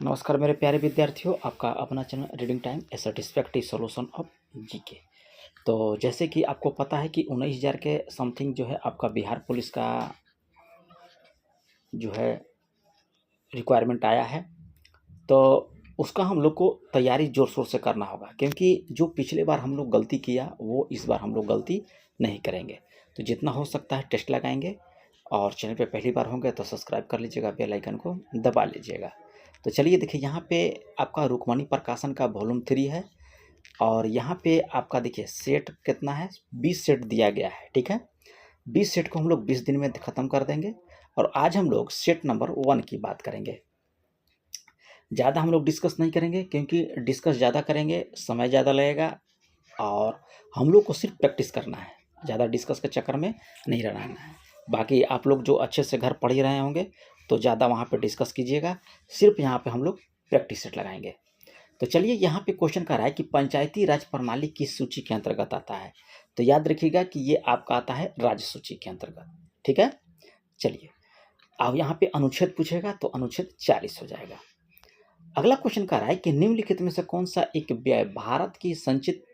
नमस्कार मेरे प्यारे विद्यार्थियों, आपका अपना channel reading time A satisfactory solution of GK. तो जैसे कि आपको पता है कि 19,000 के समथिंग जो है आपका बिहार पुलिस का जो है रिक्वायरमेंट आया है। तो उसका हम लोग को तैयारी ज़ोर शोर से करना होगा, क्योंकि जो पिछले बार हम लोग गलती किया वो इस बार हम लोग गलती नहीं करेंगे। तो जितना हो सकता है टेस्ट लगाएंगे, और चैनल पे पहली बार होंगे तो सब्सक्राइब कर लीजिएगा, बेल आइकन को दबा लीजिएगा। तो चलिए देखिए, यहाँ पे आपका रुक्मणी प्रकाशन का वॉल्यूम 3 है, और यहाँ पे आपका देखिए सेट कितना है, 20 सेट दिया गया है। ठीक है, 20 सेट को हम लोग 20 दिन में ख़त्म कर देंगे। और आज हम लोग सेट नंबर 1 की बात करेंगे। ज़्यादा हम लोग डिस्कस नहीं करेंगे, क्योंकि डिस्कस ज़्यादा करेंगे समय ज़्यादा लगेगा, और हम लोग को सिर्फ प्रैक्टिस करना है, ज़्यादा डिस्कस के चक्कर में नहीं रहना है। बाकी आप लोग जो अच्छे से घर पढ़ ही रहे होंगे तो ज़्यादा वहाँ पे डिस्कस कीजिएगा, सिर्फ यहाँ पे हम लोग प्रैक्टिस सेट लगाएंगे। तो चलिए, यहाँ पे क्वेश्चन कर रहा है कि पंचायती राज प्रणाली किस सूची के अंतर्गत आता है। तो याद रखिएगा कि ये आपका आता है राज्य सूची के अंतर्गत। ठीक है, चलिए अब यहाँ पे अनुच्छेद पूछेगा तो अनुच्छेद 40 हो जाएगा। अगला क्वेश्चन कर रहा है कि निम्नलिखित में से कौन सा एक व्यय भारत की संचित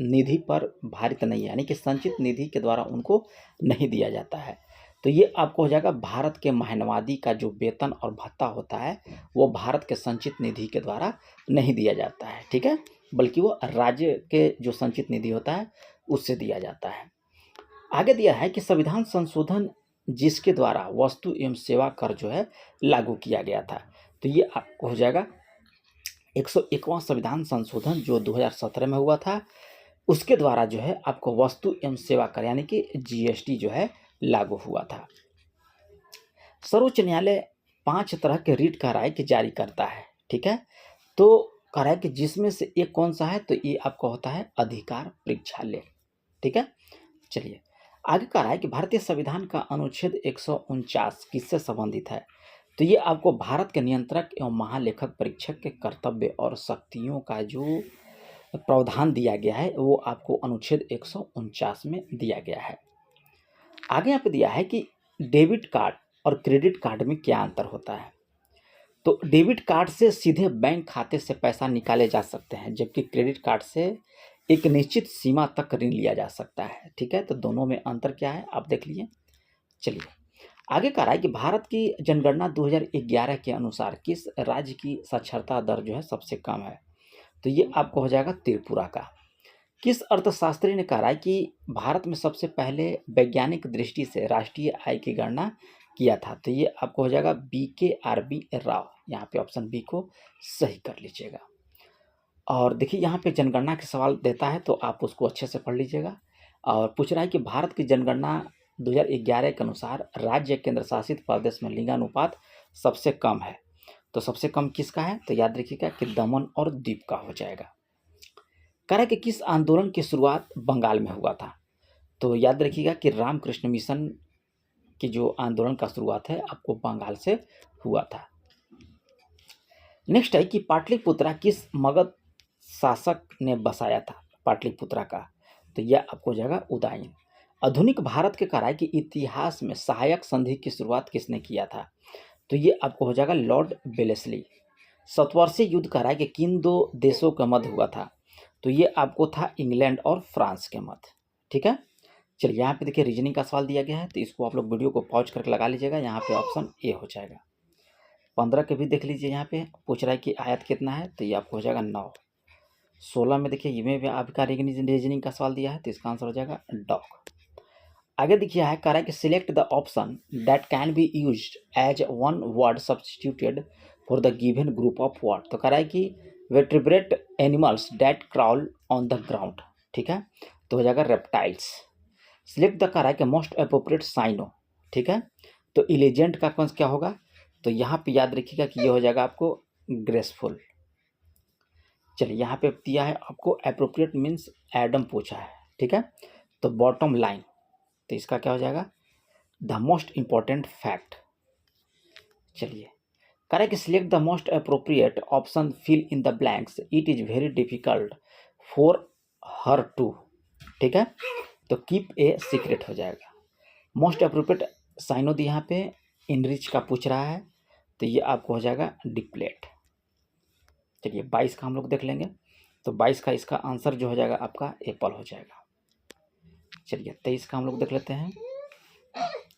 निधि पर भारित नहीं है, यानी कि संचित निधि के द्वारा उनको नहीं दिया जाता है। तो ये आपको हो जाएगा, भारत के महनवादी का जो वेतन और भत्ता होता है वो भारत के संचित निधि के द्वारा नहीं दिया जाता है। ठीक है, बल्कि वो राज्य के जो संचित निधि होता है उससे दिया जाता है। आगे दिया है कि संविधान संशोधन जिसके द्वारा वस्तु एवं सेवा कर जो है लागू किया गया था। तो ये आपको हो जाएगा 101वां संविधान संशोधन जो 2017 में हुआ था, उसके द्वारा जो है आपको वस्तु एवं सेवा कर यानी कि जीएसटी जो है लागू हुआ था। सर्वोच्च न्यायालय 5 तरह के रीट का राय की जारी करता है। ठीक है, तो कह रहा है कि जिसमें से एक कौन सा है, तो ये आपको होता है अधिकार प्रेक्षालय। ठीक है, चलिए आगे कह रहा है कि भारतीय संविधान का अनुच्छेद 149 किससे संबंधित है। तो ये आपको भारत के नियंत्रक एवं महालेखक परीक्षक के कर्तव्य और शक्तियों का जो प्रावधान दिया गया है वो आपको अनुच्छेद 149 में दिया गया है। आगे यहाँ पे दिया है कि डेबिट कार्ड और क्रेडिट कार्ड में क्या अंतर होता है। तो डेबिट कार्ड से सीधे बैंक खाते से पैसा निकाले जा सकते हैं, जबकि क्रेडिट कार्ड से एक निश्चित सीमा तक ऋण लिया जा सकता है। ठीक है, तो दोनों में अंतर क्या है आप देख लीजिए। चलिए आगे कह रहा है कि भारत की जनगणना 2011 के अनुसार किस राज्य की साक्षरता दर जो है सबसे कम है। तो ये आपको हो जाएगा त्रिपुरा का। किस अर्थशास्त्री ने कहा है कि भारत में सबसे पहले वैज्ञानिक दृष्टि से राष्ट्रीय आय की गणना किया था। तो ये आपको हो जाएगा BKRB राव। यहाँ पे ऑप्शन बी को सही कर लीजिएगा। और देखिए यहाँ पे जनगणना के सवाल देता है तो आप उसको अच्छे से पढ़ लीजिएगा। और पूछ रहा है कि भारत की जनगणना 2011 के अनुसार राज्य केंद्र शासित प्रदेश में लिंगानुपात सबसे कम है। तो सबसे कम किसका है, तो याद रखिएगा कि दमन और दीव का हो जाएगा। कह रहा है कि किस आंदोलन की शुरुआत बंगाल में हुआ था। तो याद रखिएगा कि रामकृष्ण मिशन की जो आंदोलन का शुरुआत है आपको बंगाल से हुआ था। नेक्स्ट है कि पाटलिपुत्रा किस मगध शासक ने बसाया था, पाटलिपुत्रा का। तो यह आपको हो जाएगा उदयन। आधुनिक भारत के कह रहा है कि इतिहास में सहायक संधि की शुरुआत किसने किया था। तो ये आपको हो जाएगा लॉर्ड वेलेस्ली। शतवर्षीय युद्ध कह रहा है कि किन दो देशों का मध्य हुआ था। तो ये आपको था इंग्लैंड और फ्रांस के मध्य। ठीक है, चलिए यहाँ पे देखिए रीजनिंग का सवाल दिया गया है, तो इसको आप लोग वीडियो को पॉज करके लगा लीजिएगा। यहाँ पे ऑप्शन ए हो जाएगा। 15 के भी देख लीजिए, यहाँ पे पूछ रहा है कि आयत कितना है, तो ये आपको हो जाएगा 9। 16 में देखिए ये में भी आपका रीजनिंग का सवाल दिया है, तो इसका आंसर हो जाएगा डॉग। आगे देखिए है कह रहा है कि select the option that can be used as one word substituted for the given group of word. तो कह रहा है कि vertebrate animals that crawl on the ground. ठीक है, तो हो जाएगा रेप्टाइल्स। सिलेक्ट द कह रहा है कि मोस्ट अप्रोप्रिएट साइनो। ठीक है, तो इलिजेंट का कौन क्या होगा, तो यहाँ पे याद रखिएगा कि ये हो जाएगा आपको ग्रेसफुल। चलिए यहाँ पे दिया है आपको अप्रोप्रिएट मीन्स एडम पूछा है। ठीक है, तो बॉटम लाइन, तो इसका क्या हो जाएगा द मोस्ट इंपॉर्टेंट फैक्ट। चलिए कह रहा है कि select the most appropriate option, fill in the blanks, it is very difficult for her to. ठीक है, तो कीप ए सीक्रेट हो जाएगा। मोस्ट अप्रोप्रिएट साइनो दी यहाँ पे इनरिच का पूछ रहा है, तो ये आपको हो जाएगा डिप्लेट। चलिए 22 का हम लोग देख लेंगे। तो 22 का इसका आंसर जो हो जाएगा आपका एप्पल हो जाएगा। चलिए 23 का हम लोग देख लेते हैं।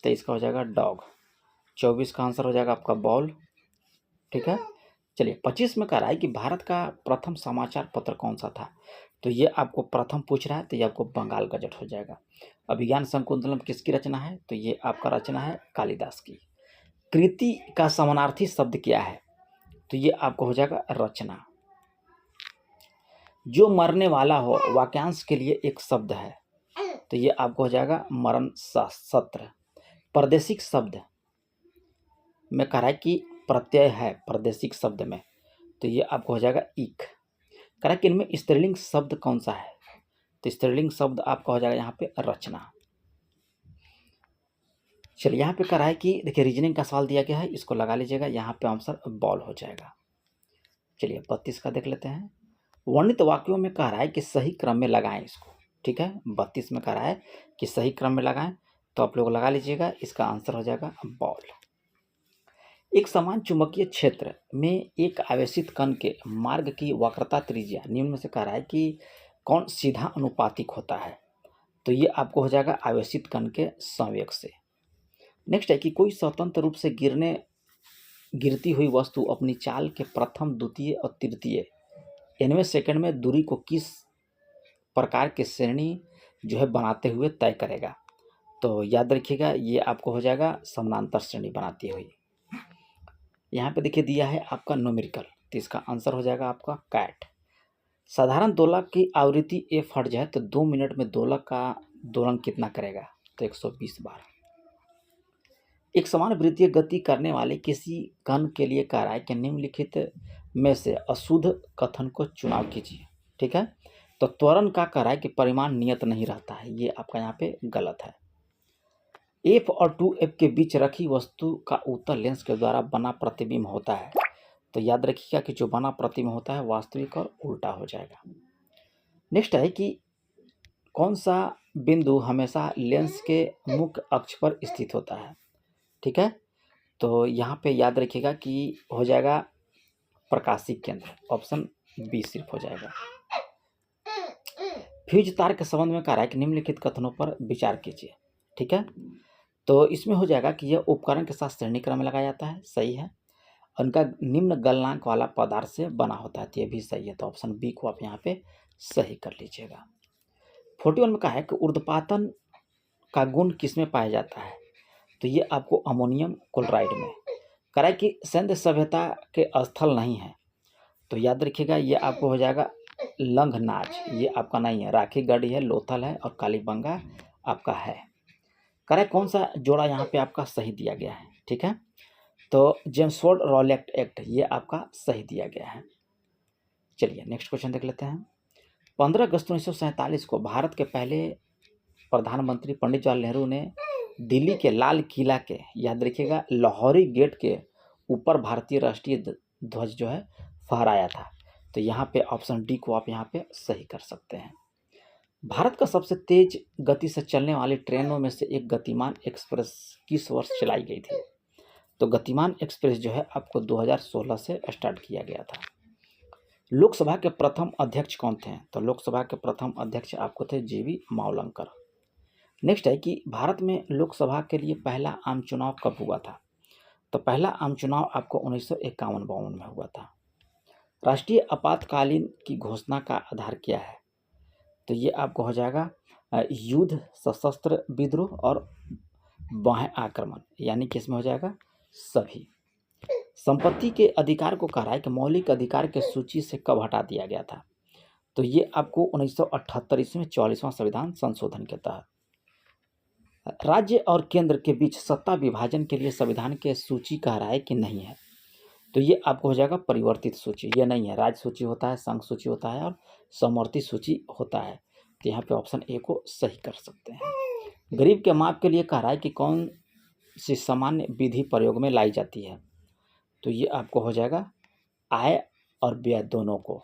23 का हो जाएगा डॉग। 24 का आंसर हो जाएगा आपका बॉल। ठीक है। चलिए 25 में कह रहा है कि भारत का प्रथम समाचार पत्र कौन सा था। तो ये आपको प्रथम पूछ रहा है, तो ये आपको बंगाल गजट हो जाएगा। अभिज्ञान शकुंतलम किसकी रचना है, तो ये आपका रचना है कालिदास की। कृति का समानार्थी शब्द क्या है, तो ये आपको हो जाएगा रचना। जो मरने वाला हो वाक्यांश के लिए एक शब्द है, तो ये आपको हो जाएगा मरण सत्र। प्रादेशिक शब्द में कह रहा है कि प्रत्यय है प्रादेशिक शब्द में, तो ये आपको हो जाएगा इक। कह रहा है कि इनमें स्त्रीलिंग शब्द कौन सा है, तो स्त्रीलिंग शब्द आपका हो जाएगा यहाँ पे रचना। चलिए यहाँ पे कह रहा है कि देखिए रीजनिंग का सवाल दिया गया है, इसको लगा लीजिएगा, यहाँ पे आंसर बॉल हो जाएगा। चलिए 32 का देख लेते हैं। वर्णित वाक्यों में कह रहा है कि सही क्रम में लगाएं इसको। ठीक है, 32 में कह रहा है कि सही क्रम में लगाएं, तो आप लोग लगा लीजिएगा, इसका आंसर हो जाएगा बॉल। एक समान चुंबकीय क्षेत्र में एक आवेशित कण के मार्ग की वक्रता त्रिज्या निम्न में से कह रहा है कि कौन सीधा अनुपातिक होता है, तो ये आपको हो जाएगा आवेशित कण के संवेग से। नेक्स्ट है कि कोई स्वतंत्र रूप से गिरती हुई वस्तु अपनी चाल के प्रथम, द्वितीय और तृतीय nवें सेकंड में दूरी को किस प्रकार की श्रेणी जो है बनाते हुए तय करेगा, तो याद रखिएगा ये आपको हो जाएगा समानांतर श्रेणी बनाती हुई। यहाँ पे देखिए दिया है आपका न्यूमेरिकल, तो इसका आंसर हो जाएगा आपका कैट। साधारण दोलक की आवृत्ति एफ हर्ट्ज है, तो 2 मिनट में दोलक का दोलन कितना करेगा, तो 120 बार। एक समान वृत्तीय गति करने वाले किसी कण के लिए कह रहा है कि निम्नलिखित में से अशुद्ध कथन को चुनाव कीजिए। ठीक है, तो त्वरण का कह रहा है कि परिमाण नियत नहीं रहता है, ये आपका यहाँ पे गलत है। एफ और 2f के बीच रखी वस्तु का उत्तल लेंस के द्वारा बना प्रतिबिंब होता है, तो याद रखिएगा कि जो बना प्रतिबिंब होता है वास्तविक और उल्टा हो जाएगा। नेक्स्ट है कि कौन सा बिंदु हमेशा लेंस के मुख्य अक्ष पर स्थित होता है। ठीक है, तो यहाँ पे याद रखिएगा कि हो जाएगा प्रकाशिक केंद्र, ऑप्शन बी सिर्फ हो जाएगा। फ्यूज तार के संबंध में कह रहा है कि निम्नलिखित कथनों पर विचार कीजिए। ठीक है, तो इसमें हो जाएगा कि यह उपकरण के साथ श्रेणी क्रम में लगाया जाता है, सही है। उनका निम्न गलनांक वाला पदार्थ से बना होता है, तो ये भी सही है, तो ऑप्शन बी को आप यहाँ पे सही कर लीजिएगा। 41 में कहा है कि ऊर्ध्वपातन का गुण किसमें पाया जाता है, तो ये आपको अमोनियम क्लोराइड में। कह रहा है कि सिंधु सभ्यता के स्थल नहीं है, तो याद रखिएगा ये आपको हो जाएगा लंघनाज, ये आपका नहीं है। राखी गढ़ी है, लोथल है और कालीबंगा आपका है। कह रहा है कौन सा जोड़ा यहाँ पे आपका सही दिया गया है। ठीक है, तो जेम्सफोर्ड रॉलेट एक्ट ये आपका सही दिया गया है। चलिए नेक्स्ट क्वेश्चन देख लेते हैं। 15 अगस्त 1947 को भारत के पहले प्रधानमंत्री पंडित जवाहरलाल नेहरू ने दिल्ली के लाल किला के, याद रखिएगा, लाहौरी गेट के ऊपर भारतीय राष्ट्रीय ध्वज जो है फहराया था, तो यहाँ पे ऑप्शन डी को आप यहाँ पे सही कर सकते हैं। भारत का सबसे तेज गति से चलने वाली ट्रेनों में से एक गतिमान एक्सप्रेस किस वर्ष चलाई गई थी, तो गतिमान एक्सप्रेस जो है आपको 2016 से स्टार्ट किया गया था। लोकसभा के प्रथम अध्यक्ष कौन थे, तो लोकसभा के प्रथम अध्यक्ष आपको थे जीवी मावलंकर। नेक्स्ट है कि भारत में लोकसभा के लिए पहला आम चुनाव कब हुआ था, तो पहला आम चुनाव आपको 1951-52 में हुआ था। राष्ट्रीय आपातकालीन की घोषणा का आधार क्या है, तो ये आपको हो जाएगा युद्ध, सशस्त्र विद्रोह और बाह्य आक्रमण, यानी कि इसमें हो जाएगा सभी। संपत्ति के अधिकार को कह रहा है कि मौलिक अधिकार के सूची से कब हटा दिया गया था, तो ये आपको 1978 ईस्वी में 44वां संविधान संशोधन के तहत। राज्य और केंद्र के बीच सत्ता विभाजन के लिए संविधान के सूची कह रहा है कि नहीं है, तो ये आपको हो जाएगा परिवर्तित सूची, ये नहीं है। राज्य सूची होता है, संघ सूची होता है और समवर्ती सूची होता है, तो यहाँ पे ऑप्शन ए को सही कर सकते हैं। गरीब के माप के लिए कह रहा है कि कौन सी सामान्य विधि प्रयोग में लाई जाती है, तो ये आपको हो जाएगा आय और व्यय दोनों को।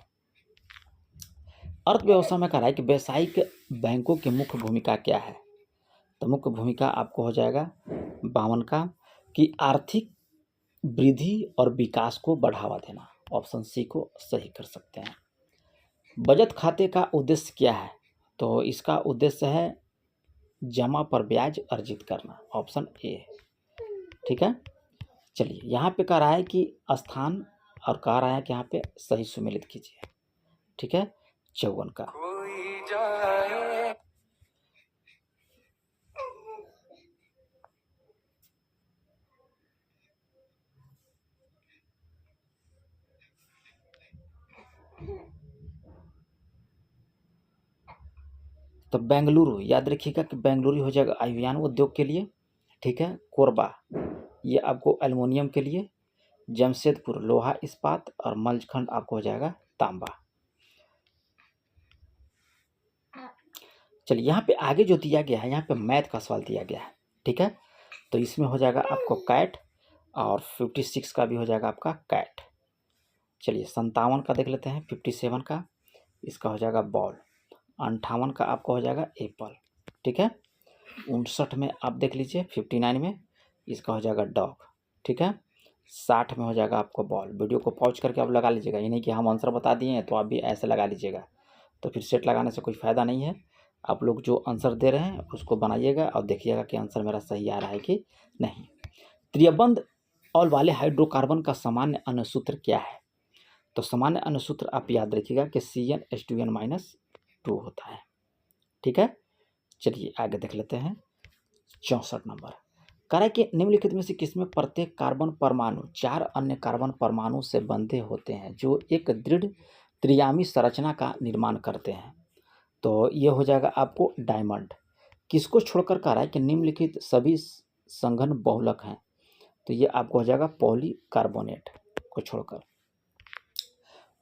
अर्थव्यवस्था में कह रहा है कि व्यावसायिक बैंकों की मुख्य भूमिका क्या है, तो मुख्य भूमिका आपको हो जाएगा 52 का कि आर्थिक वृद्धि और विकास को बढ़ावा देना। ऑप्शन सी को सही कर सकते हैं। बचत खाते का उद्देश्य क्या है? तो इसका उद्देश्य है जमा पर ब्याज अर्जित करना, ऑप्शन ए है। ठीक है, चलिए यहाँ पे कह रहा है कि स्थान और कह रहा है कि यहाँ पे सही सुमेलित कीजिए। ठीक है, 54 का। तो बेंगलुरु याद रखिएगा कि बेंगलुरु हो जाएगा आयुर्विज्ञान उद्योग के लिए। ठीक है, कोरबा ये आपको एल्युमिनियम के लिए, जमशेदपुर लोहा इस्पात, और मलखंड आपको हो जाएगा तांबा। चलिए यहाँ पे आगे जो दिया गया है, यहाँ पे मैथ का सवाल दिया गया है। ठीक है, तो इसमें हो जाएगा आपको कैट, और 56 का भी हो जाएगा आपका कैट। चलिए 57 का देख लेते हैं, 57 का इसका हो जाएगा बॉल, 58 का आपको हो जाएगा एप्पल। ठीक है, 59 में आप देख लीजिए, 59 में इसका हो जाएगा डॉग। ठीक है, 60 में हो जाएगा आपको बॉल। वीडियो को पॉज करके आप लगा लीजिएगा, ये नहीं कि हम आंसर बता दिए हैं तो आप भी ऐसे लगा लीजिएगा, तो फिर सेट लगाने से कोई फ़ायदा नहीं है। आप लोग जो आंसर दे रहे हैं उसको बनाइएगा और देखिएगा कि आंसर मेरा सही आ रहा है कि नहीं। त्रिबंध ऑल वाले हाइड्रोकार्बन का सामान्य अनुसूत्र क्या है? तो सामान्य अनुसूत्र आप याद रखिएगा कि CnH2n-2 होता है। ठीक है, चलिए आगे देख लेते हैं 64 नंबर। कह रहा है कि निम्नलिखित में से किसमें प्रत्येक कार्बन परमाणु 4 अन्य कार्बन परमाणु से बंधे होते हैं जो एक दृढ़ त्रियामी संरचना का निर्माण करते हैं? तो ये हो जाएगा आपको डायमंड। किसको छोड़कर कह रहा है कि निम्नलिखित सभी संघन बहुलक हैं? तो ये आपको हो जाएगा पॉलीकार्बोनेट को छोड़कर।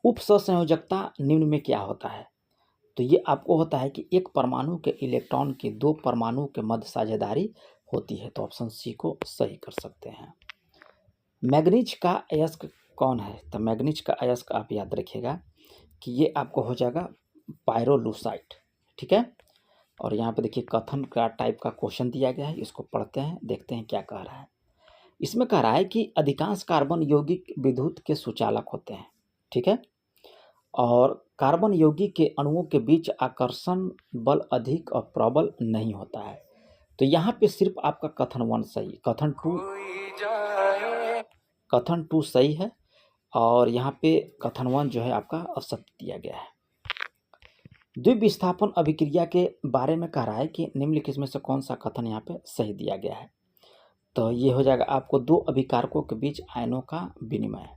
उप सहसंयोजकता निम्न में क्या होता है? तो ये आपको होता है कि एक परमाणु के इलेक्ट्रॉन की 2 परमाणु के मध्य साझेदारी होती है, तो ऑप्शन सी को सही कर सकते हैं। मैग्नीज का अयस्क कौन है? तो मैग्नीज का अयस्क आप याद रखिएगा कि ये आपको हो जाएगा पायरोलूसाइट। ठीक है, और यहाँ पे देखिए कथन का टाइप का क्वेश्चन दिया गया है, इसको पढ़ते हैं, देखते हैं क्या कह रहा है। इसमें कह रहा है कि अधिकांश कार्बन यौगिक विद्युत के सुचालक होते हैं। ठीक है, और कार्बन यौगिक के अणुओं के बीच आकर्षण बल अधिक और प्रबल नहीं होता है। तो यहाँ पे सिर्फ आपका कथन 1 सही, कथन 2 सही है, और यहाँ पे कथन 1 जो है आपका असत्य दिया गया है। द्विविस्थापन अभिक्रिया के बारे में कह रहा है कि निम्नलिखित में से कौन सा कथन यहाँ पे सही दिया गया है? तो ये हो जाएगा आपको 2 अभिकारकों के बीच आयनों का विनिमय।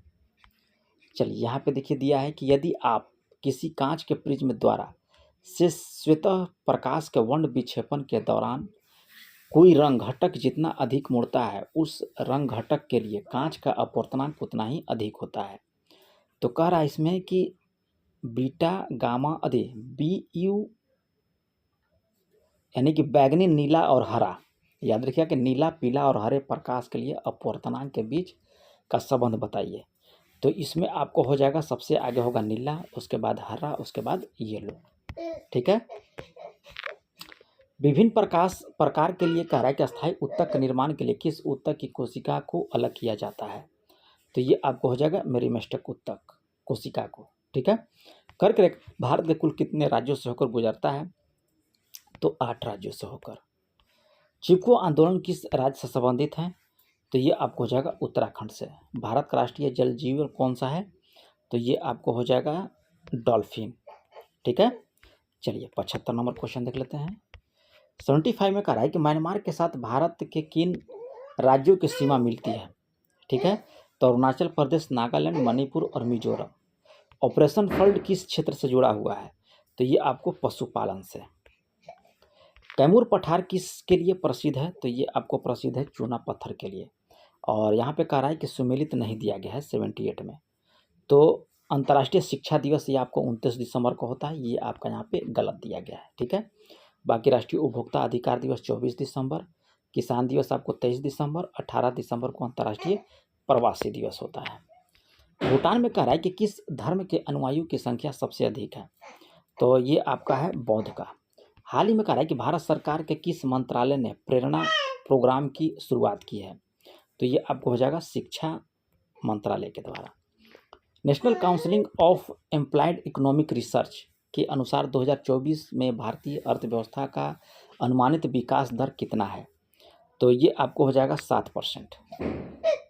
चलिए यहाँ पे देखिए दिया है कि यदि आप किसी कांच के प्रिज्म द्वारा से स्वतः प्रकाश के वर्ण विक्षेपण के दौरान कोई रंग घटक जितना अधिक मुड़ता है, उस रंग घटक के लिए कांच का अपवर्तनांक उतना ही अधिक होता है। तो कह रहा है इसमें कि बीटा गामा अधि BU यानी कि बैगनी, नीला और हरा, याद रखिएगा कि नीला, पीला और हरे प्रकाश के लिए अपवर्तनांक के बीच का संबंध बताइए। तो इसमें आपको हो जाएगा सबसे आगे होगा नीला, उसके बाद हरा, उसके बाद येलो। ठीक है, विभिन्न प्रकार के लिए कह रहा है कि अस्थायी ऊतक के निर्माण के लिए किस ऊतक की कोशिका को अलग किया जाता है? तो ये आपको हो जाएगा मेरिस्टेम ऊतक कोशिका को। ठीक है, कर्क रेखा भारत के कुल कितने राज्यों से होकर गुजरता है? तो 8 राज्यों से होकर। चिपको आंदोलन किस राज्य से संबंधित है? तो ये आपको हो जाएगा उत्तराखंड से। भारत का राष्ट्रीय जल जीव कौन सा है? तो ये आपको हो जाएगा डॉल्फिन। ठीक है, चलिए 75 नंबर क्वेश्चन देख लेते हैं। 75 में कह रहा है कि म्यांमार के साथ भारत के किन राज्यों की सीमा मिलती है? ठीक है, तो अरुणाचल प्रदेश, नागालैंड, मणिपुर और मिजोरम। ऑपरेशन फ्लड किस क्षेत्र से जुड़ा हुआ है? तो ये आपको पशुपालन से। कैमूर पठार किसके लिए प्रसिद्ध है? तो ये आपको प्रसिद्ध है चूना पत्थर के लिए। और यहाँ पे कह रहा है कि सुमेलित नहीं दिया गया है 78 में। तो अंतर्राष्ट्रीय शिक्षा दिवस ये आपको 29 दिसंबर को होता है, ये आपका यहाँ पे गलत दिया गया है। ठीक है, बाकी राष्ट्रीय उपभोक्ता अधिकार दिवस 24 दिसंबर, किसान दिवस आपको 23 दिसंबर, 18 दिसंबर को अंतर्राष्ट्रीय प्रवासी दिवस होता है। भूटान में कह रहा है कि किस धर्म के अनुयायियों की संख्या सबसे अधिक है? तो ये आपका है बौद्ध का। हाल ही में कह रहा है कि भारत सरकार के किस मंत्रालय ने प्रेरणा प्रोग्राम की शुरुआत की है? तो ये आपको हो जाएगा शिक्षा मंत्रालय के द्वारा। National council of employed economic research के अनुसार 2024 में भारतीय अर्थव्यवस्था का अनुमानित विकास दर कितना है? तो ये आपको हो जाएगा 7%।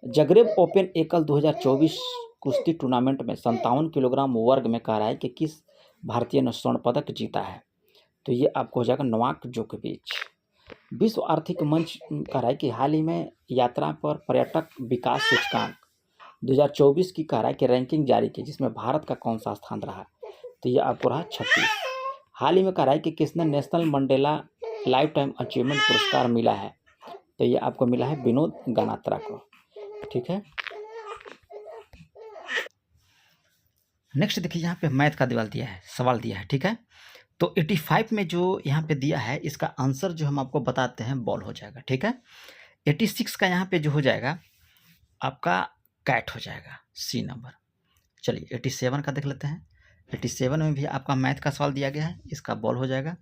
जगरेब ओपन एकल 2024 कुश्ती टूर्नामेंट में 57 किलोग्राम वर्ग में कह रहा है कि किस भारतीय ने स्वर्ण पदक जीता है? तो ये आपको हो जाएगा नोवाक जोकोविच। विश्व आर्थिक मंच कह रहा है कि हाल ही में यात्रा पर पर्यटक विकास सूचकांक 2024 की कह रहा है कि रैंकिंग जारी की, जिसमें भारत का कौन सा स्थान रहा? तो ये आपको रहा 36। हाल ही में कह रहा है कि किसने national Mandela life time achievement पुरस्कार मिला है? तो ये आपको मिला है विनोद गनात्रा को। ठीक है, नेक्स्ट देखिए यहाँ पे मैथ का सवाल दिया है। ठीक है, तो 85 में जो यहाँ पे दिया है इसका आंसर जो हम आपको बताते हैं बॉल हो जाएगा। ठीक है, 86 का यहाँ पे जो हो जाएगा आपका कैट हो जाएगा, सी नंबर। चलिए 87 का देख लेते हैं। 87 में भी आपका मैथ का सवाल दिया गया है, इसका बॉल हो जाएगा।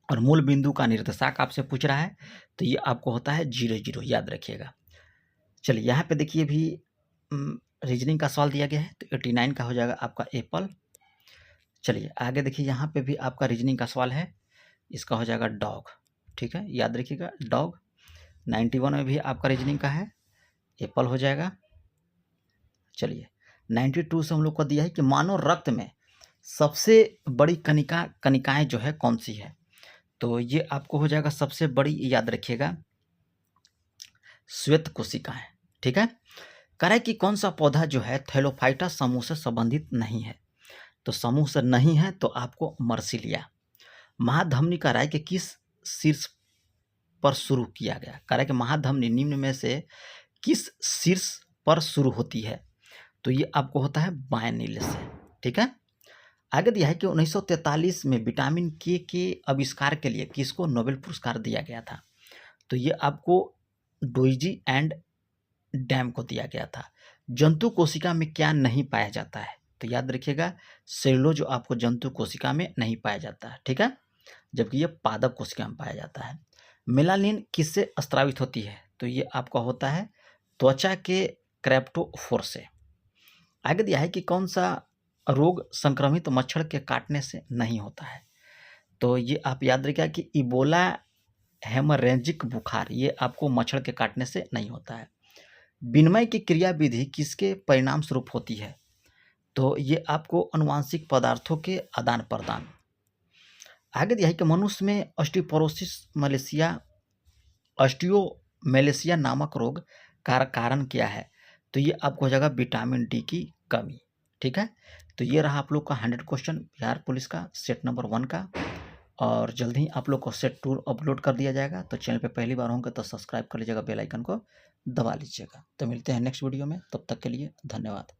और मूल बिंदु का निर्देशांक आपसे पूछ रहा है, तो ये आपको होता है 0 0, याद रखिएगा। चलिए यहाँ पे देखिए भी रीजनिंग का सवाल दिया गया है, तो 89 का हो जाएगा आपका एप्पल। चलिए आगे देखिए, यहाँ पे भी आपका रीजनिंग का सवाल है, इसका हो जाएगा डॉग। ठीक है, याद रखिएगा डॉग। 91 में भी आपका रीजनिंग का है, एप्पल हो जाएगा। चलिए 92 से हम लोग को दिया है कि मानव रक्त में सबसे बड़ी कनिकाएं जो है कौन सी है? तो ये आपको हो जाएगा सबसे बड़ी, याद रखिएगा, श्वेत कोशिकाएं। ठीक है, कह रहा है कि कौन सा पौधा जो है थैलोफाइटा समूह से संबंधित नहीं है? तो समूह से नहीं है तो आपको मर्सिलिया। महाधमनी कह रहा है कि किस शीर्ष पर शुरू किया गया? कह रहा है कि महाधमनी निम्न में से किस शीर्ष पर शुरू होती है? तो ये आपको होता है बाएं नीले से। ठीक है, आगे दिया है कि 1943 में विटामिन के आविष्कार के लिए किसको नोबेल पुरस्कार दिया गया था? तो ये आपको डोइजी एंड डैम को दिया गया था। जंतु कोशिका में क्या नहीं पाया जाता है? तो याद रखिएगा सेलुलोज जो आपको जंतु कोशिका में नहीं पाया जाता है। ठीक है, जबकि ये पादप कोशिका में पाया जाता है। मेलानिन किससे स्रावित होती है? तो ये आपका होता है त्वचा के क्रेप्टोफोर से। आगे दिया है कि कौन सा रोग संक्रमित मच्छर के काटने से नहीं होता है? तो ये आप याद रखिएगा कि इबोला हेमरेजिक बुखार ये आपको मच्छर के काटने से नहीं होता है। विनिमय की क्रिया विधि किसके परिणाम स्वरूप होती है? तो ये आपको अनुवांशिक पदार्थों के आदान प्रदान। आगे दिया है कि मनुष्य में ऑस्टियोमेलेसिया नामक रोग का कारण क्या है? तो ये आपको हो जाएगा विटामिन डी की कमी। ठीक है, तो ये रहा आप लोग का 100 क्वेश्चन बिहार पुलिस का सेट नंबर 1 का, और जल्द ही आप लोग को सेट 2 अपलोड कर दिया जाएगा। तो चैनल पे पहली बार होंगे तो सब्सक्राइब कर लीजिएगा, बेल आइकन को दबा लीजिएगा। तो मिलते हैं नेक्स्ट वीडियो में, तब तक के लिए धन्यवाद।